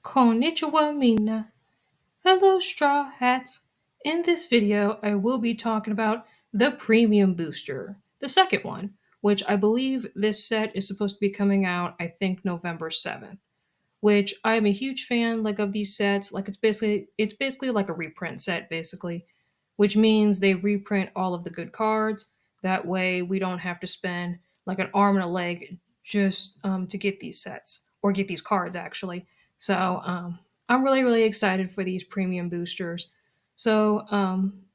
Konnichiwa Mina. Hello Straw Hats. In this video, I will be talking about the Premium Booster, the second one, which I believe this set is supposed to be coming out, I think November 7th, which I'm a huge fan of these sets. It's basically like a reprint set basically, which means they reprint all of the good cards. That way we don't have to spend like an arm and a leg just to get these sets or get these cards actually. So I'm really excited for these premium boosters. So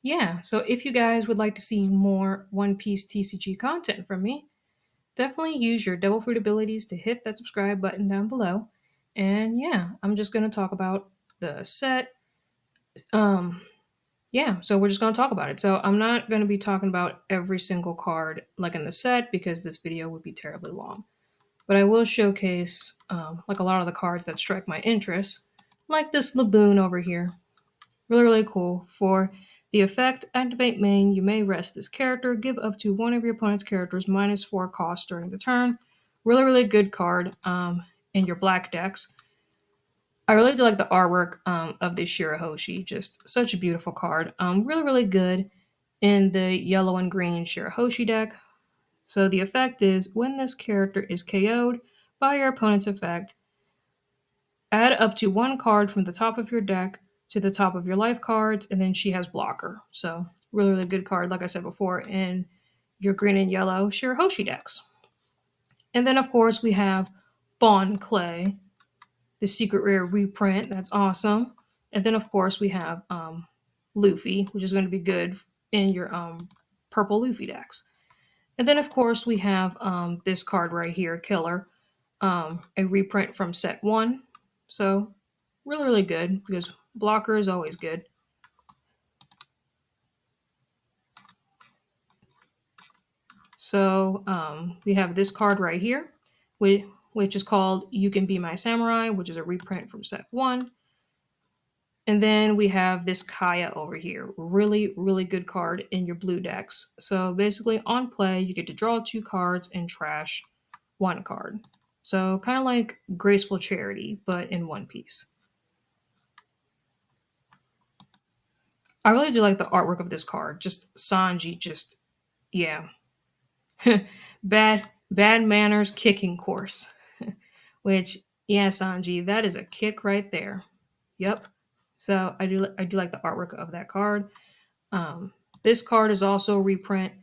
if you guys would like to see more One Piece TCG content from me, definitely use your double fruit abilities to hit that subscribe button down below. And yeah, I'm just going to talk about the set. Um, so we're just going to talk about it. So I'm not going to be talking about every single card like in the set because this video would be terribly long. But I will showcase like a lot of the cards that strike my interest, like this Laboon over here. Really cool. For the effect, activate main, you may rest this character, give up to one of your opponent's characters -4 cost during the turn. Really good card in your black decks. I really do like the artwork of this Shirahoshi. Just such a beautiful card. Really good in the yellow and green Shirahoshi deck. So the effect is when this character is KO'd by your opponent's effect, add up to one card from the top of your deck to the top of your life cards, and then she has blocker. So really good card, like I said before, in your green and yellow Shirahoshi decks. And then of course we have Bon Clay, the secret rare reprint. That's awesome. And then of course we have Luffy, which is going to be good in your purple Luffy decks. And then of course we have this card right here, Killer, a reprint from set one. So really good because blocker is always good. So we have this card right here, which is called You Can Be My Samurai, which is a reprint from set one. And then we have this Kaya over here. Really good card in your blue decks. So basically on play, you get to draw 2 cards and trash 1 card. So kind of like Graceful Charity, but in One Piece. I really do like the artwork of this card. Just Sanji, yeah. bad manners kicking course. Which, yeah, Sanji, that is a kick right there. Yep. So I do like the artwork of that card. This card is also a reprint,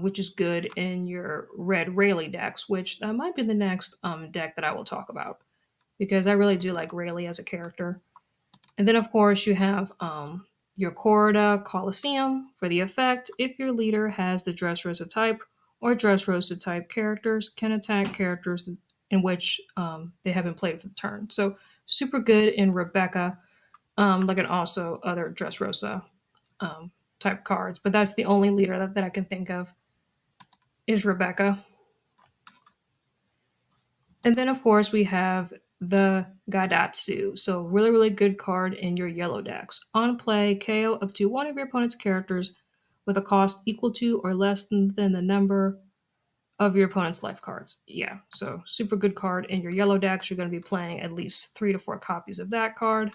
which is good in your red Rayleigh decks, which that might be the next deck that I will talk about because I really do like Rayleigh as a character. And then of course you have your Corrida Coliseum for the effect. If your leader has the Dressrosa type or Dressrosa type characters can attack characters in which they have been played for the turn. So super good in Rebecca, and also other Dressrosa type cards. But that's the only leader that I can think of is Rebecca. And then of course we have the Gadatsu. So really good card in your yellow decks. On play, KO up to one of your opponent's characters with a cost equal to or less than the number of your opponent's life cards. Yeah, so super good card in your yellow decks. You're going to be playing at least 3 to 4 copies of that card.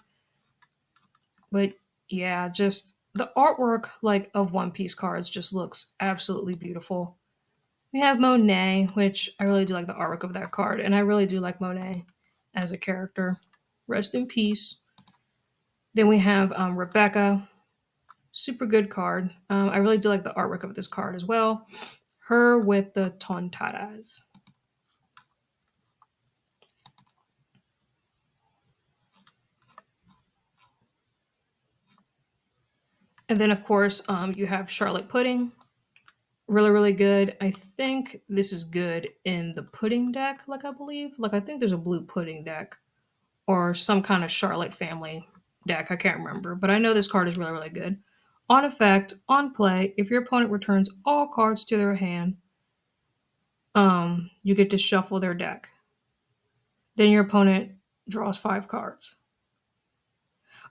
But yeah, just the artwork of One Piece cards just looks absolutely beautiful. We have Monet, which I really do like the artwork of that card, and I really do like Monet as a character. Rest in peace. Then we have Rebecca, super good card. I really do like the artwork of this card as well. Her with the Tontaras. And then, of course, you have Charlotte Pudding. Really good. I think this is good in the Pudding deck, I believe. I think there's a blue Pudding deck or some kind of Charlotte family deck. I can't remember, but I know this card is really good. On effect, on play, if your opponent returns all cards to their hand, you get to shuffle their deck. Then your opponent draws 5 cards.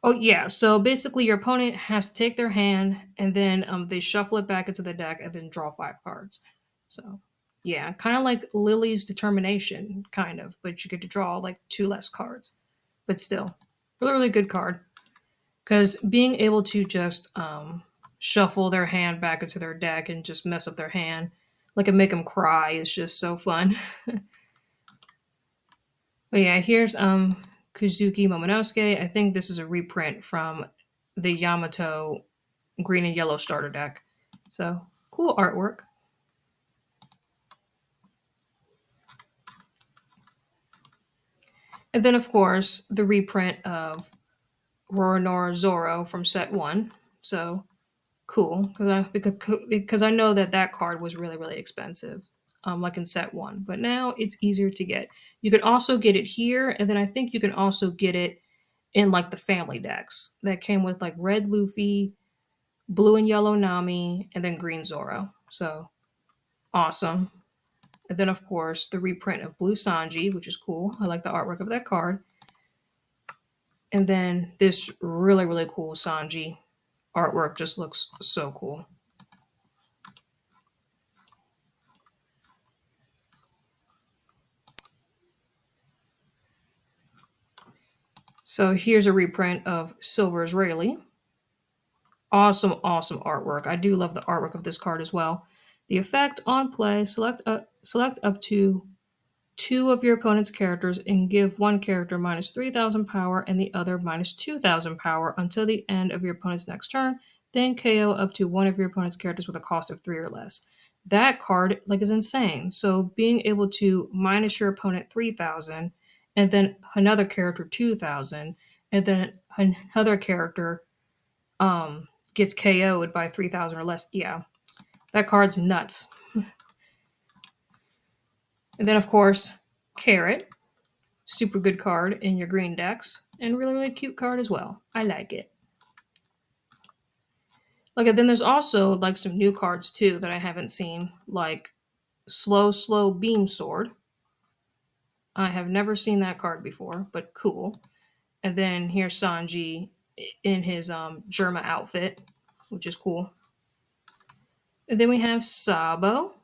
Oh yeah, so basically your opponent has to take their hand and then they shuffle it back into the deck and then draw 5 cards. So yeah, kind of like Lily's Determination, kind of, but you get to draw 2 less cards. but still, really, really good card. Because being able to just shuffle their hand back into their deck and just mess up their hand, like and make them cry, is just so fun. But yeah, here's Kuzuki Momonosuke. I think this is a reprint from the Yamato green and yellow starter deck. So cool artwork. And then of course the reprint of Roronoa Zoro from set one. So cool because I know that that card was really really expensive, like in set one. But now it's easier to get. You can also get it here, and then I think you can also get it in like the family decks that came with like red Luffy, blue and yellow Nami, and then green Zoro. So awesome. And then of course the reprint of blue Sanji, which is cool. I like the artwork of that card. And then this really really cool Sanji artwork just looks so cool. So here's a reprint of Silver Israeli. Awesome, awesome artwork. I do love the artwork of this card as well. The effect on play: select up to two of your opponent's characters and give one character minus 3,000 power and the other minus 2,000 power until the end of your opponent's next turn. Then KO up to one of your opponent's characters with a cost of 3 or less. That card like is insane. So being able to minus your opponent 3,000 and then another character 2,000 and then another character gets KO'd by 3,000 or less. Yeah, that card's nuts. And then of course, Carrot, super good card in your green decks, and really, really cute card as well. I like it. Okay, then there's also like some new cards too that I haven't seen, like Slow Beam Sword. I have never seen that card before, but cool. And then here's Sanji in his Germa outfit, which is cool. And then we have Sabo,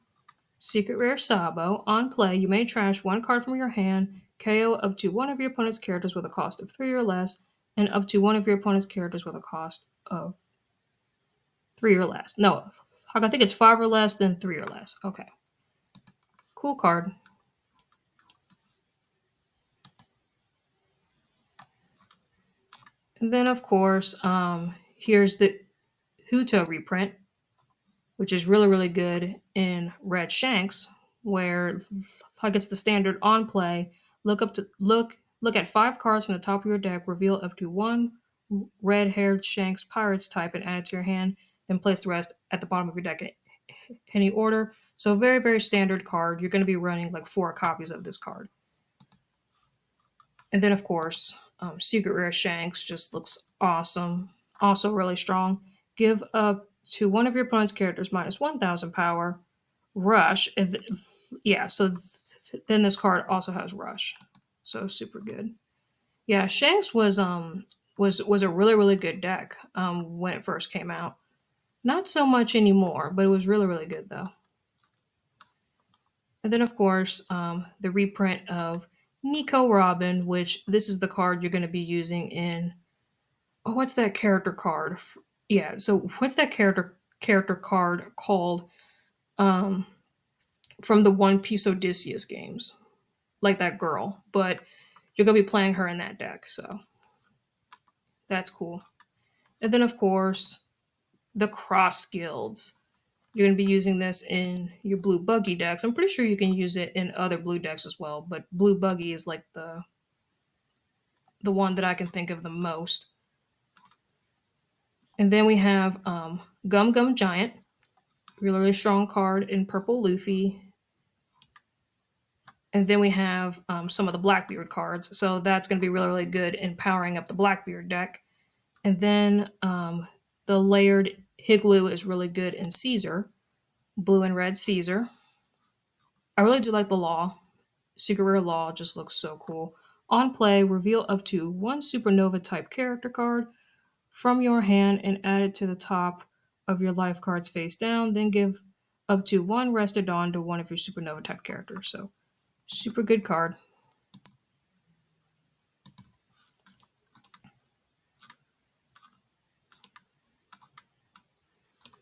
Secret Rare Sabo. On play, you may trash one card from your hand, KO up to one of your opponent's characters with a cost of 3 or less, and up to one of your opponent's characters with a cost of 3 or less. No, I think it's 5 or less, then 3 or less. Okay. Cool card. And then, of course, here's the Huto reprint, which is really, really good in Red Shanks, where like it's the standard on play. Look at 5 cards from the top of your deck, reveal up to one red-haired Shanks Pirates type and add it to your hand, then place the rest at the bottom of your deck in any order. So very, very standard card. You're going to be running like 4 copies of this card. And then, of course, Secret Rare Shanks just looks awesome. Also, really strong. Give up to one of your opponent's characters minus 1,000 power, Rush. Yeah, so then this card also has Rush. So super good. Yeah, Shanks was a really really good deck when it first came out. Not so much anymore, but it was really really good though. And then, of course, the reprint of Nico Robin, which this is the card you're going to be using in. Oh, what's that character card? Yeah, so what's that character card called um, from the One Piece Odysseus games? Like that girl, but you're going to be playing her in that deck, so that's cool. And then, of course, the Cross Guilds. You're going to be using this in your blue buggy decks. I'm pretty sure you can use it in other blue decks as well, but blue buggy is like the one that I can think of the most. And then we have Gum Gum Giant, really, really strong card in purple Luffy. And then we have some of the Blackbeard cards, so that's going to be really, really good in powering up the Blackbeard deck. And then the layered Higloo is really good in Caesar, blue and red Caesar. I really do like the Law. Secret Rare Law just looks so cool. On play, reveal up to one Supernova type character card from your hand and add it to the top of your life cards face down. Then give up to one Rested Dawn to one of your Supernova type characters. So, super good card.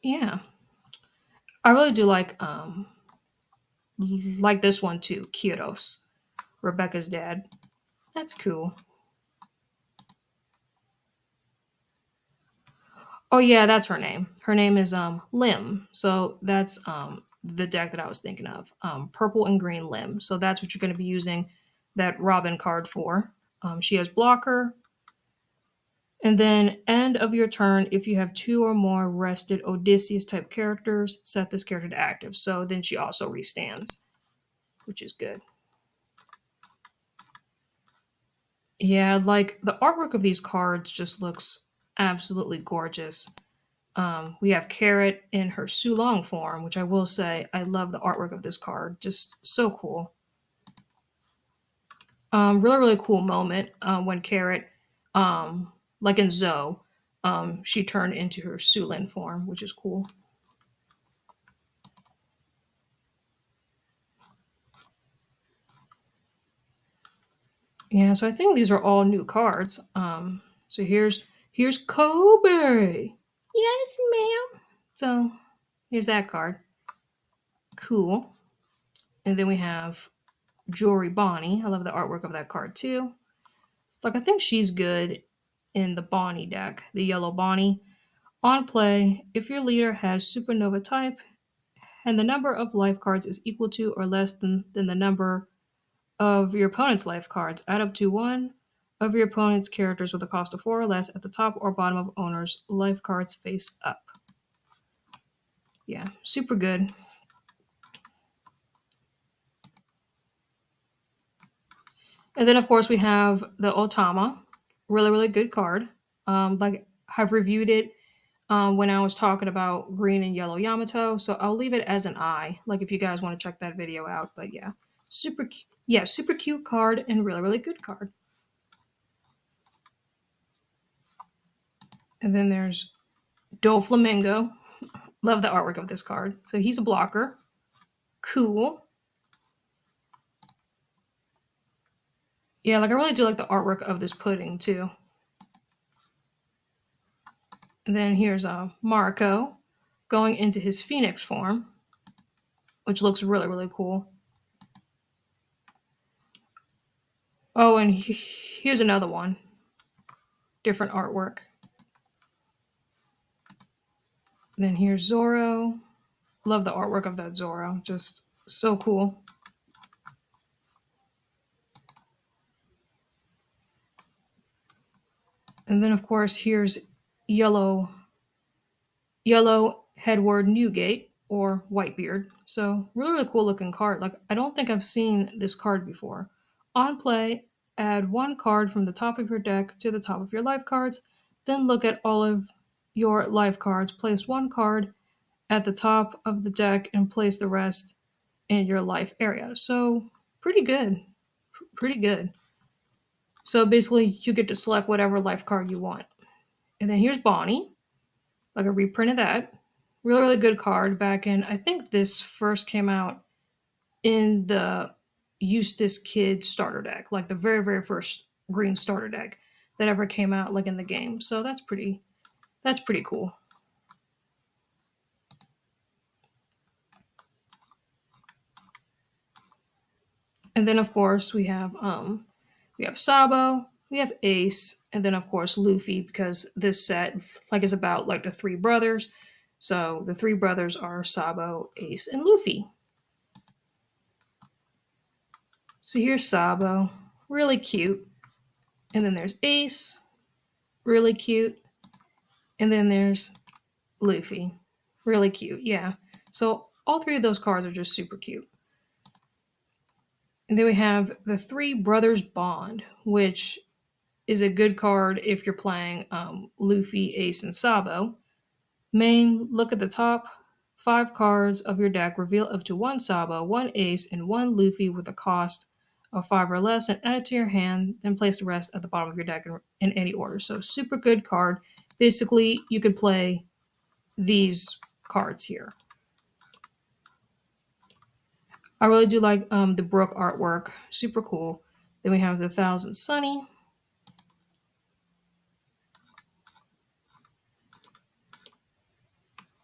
Yeah, I really do like this one too, Kyros, Rebecca's dad. That's cool. Oh yeah, that's her name. Her name is Lim. So that's the deck that I was thinking of. Purple and green Lim. So that's what you're going to be using that Robin card for. She has blocker. And then end of your turn, if you have two or more rested Odysseus type characters, set this character to active. So then she also restands, which is good. Yeah, like the artwork of these cards just looks absolutely gorgeous. We have Carrot in her Sulong form, which I will say I love the artwork of this card. Just so cool. Really, really cool moment when Carrot, like in Zoe, she turned into her Sulin form, which is cool. Yeah, so I think these are all new cards. So here's Kobe. Yes, ma'am. So here's that card. Cool. And then we have Jewelry Bonnie. I love the artwork of that card too. Like I think she's good in the Bonnie deck, the yellow Bonnie. On play, if your leader has supernova type and the number of life cards is equal to or less than the number of your opponent's life cards, add up to one of your opponent's characters with a cost of four or less at the top or bottom of owner's life cards face up. Yeah, super good. And then of course we have the Otama, really really good card. Like I've reviewed it when I was talking about green and yellow Yamato. So I'll leave it as an I, like if you guys want to check that video out. But yeah, yeah, super cute card and really, really good card. And then there's Doflamingo. Love the artwork of this card. So he's a blocker. Cool. Yeah, like I really do like the artwork of this pudding too. And then here's Marco going into his Phoenix form, which looks really, really cool. Oh, and here's another one. Different artwork. And then here's Zoro. Love the artwork of that Zoro. Just so cool. And then of course here's yellow yellow Headward Newgate or Whitebeard. So really really cool looking card. Like I don't think I've seen this card before. On play, add one card from the top of your deck to the top of your life cards. Then look at all of your life cards. Place one card at the top of the deck and place the rest in your life area. So pretty good. Pretty good. So basically, you get to select whatever life card you want. And then here's Bonnie, like a reprint of that. Really, really good card back in, I think this first came out in the Eustace Kid starter deck, like the very, very first green starter deck that ever came out, like in the game. So that's pretty cool. And then of course we have Sabo, we have Ace, and then of course Luffy because this set like is about like the three brothers. So the three brothers are Sabo, Ace, and Luffy. So here's Sabo, really cute. And then there's Ace, really cute. And then there's Luffy, really cute. Yeah. So all three of those cards are just super cute. And then we have the Three Brothers Bond, which is a good card if you're playing Luffy, Ace, and Sabo. Main, look at the top five cards of your deck, reveal up to one Sabo, one Ace, and one Luffy with a cost of five or less, and add it to your hand, then place the rest at the bottom of your deck in any order. So, super good card. Basically, you can play these cards here. I really do like the Brook artwork, super cool. Then we have the Thousand Sunny.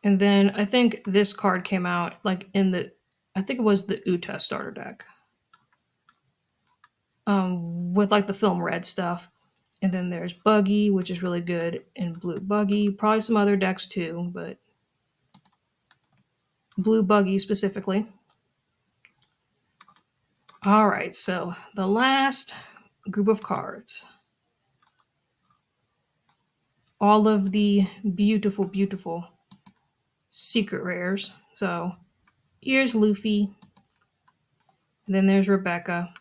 And then I think this card came out like in the, I think it was the Uta starter deck, with like the film red stuff. And then there's Buggy, which is really good in blue Buggy. Probably some other decks too, but blue Buggy specifically. All right, so the last group of cards. All of the beautiful, beautiful secret rares. So here's Luffy. And then there's Rebecca.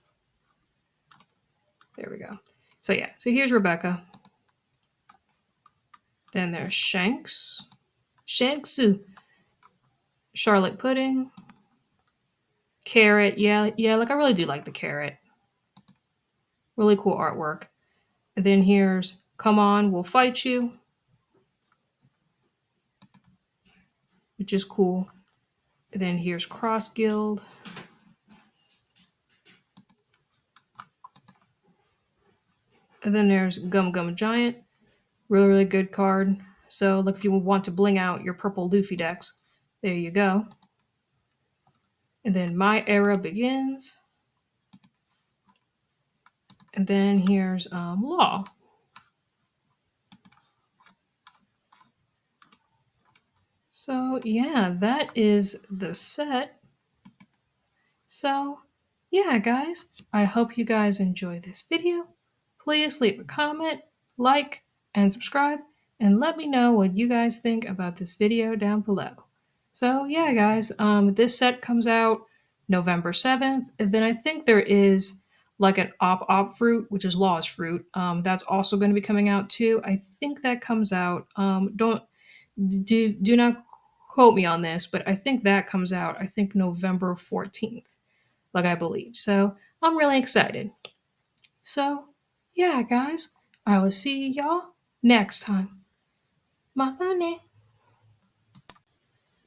There we go. So yeah, so here's Rebecca. Then there's Shanks. Shanksu. Charlotte Pudding. Carrot. Yeah, like I really do like the carrot. Really cool artwork. And then here's Come On, We'll Fight You, which is cool. And then here's Cross Guild. And then there's Gum Gum Giant. Really, really good card. So, like, if you want to bling out your purple Luffy decks, there you go. And then My Era Begins. And then here's Law. So, yeah, that is the set. So, yeah, guys, I hope you guys enjoy this video. Please leave a comment, like, and subscribe, and let me know what you guys think about this video down below. So, yeah, guys, this set comes out November 7th, and then I think there is like an op fruit, which is Law's fruit. That's also going to be coming out too. I think that comes out. Don't do not quote me on this, but I think that comes out. I think November 14th, like I believe. So I'm really excited. So yeah, guys, I will see y'all next time. Matane.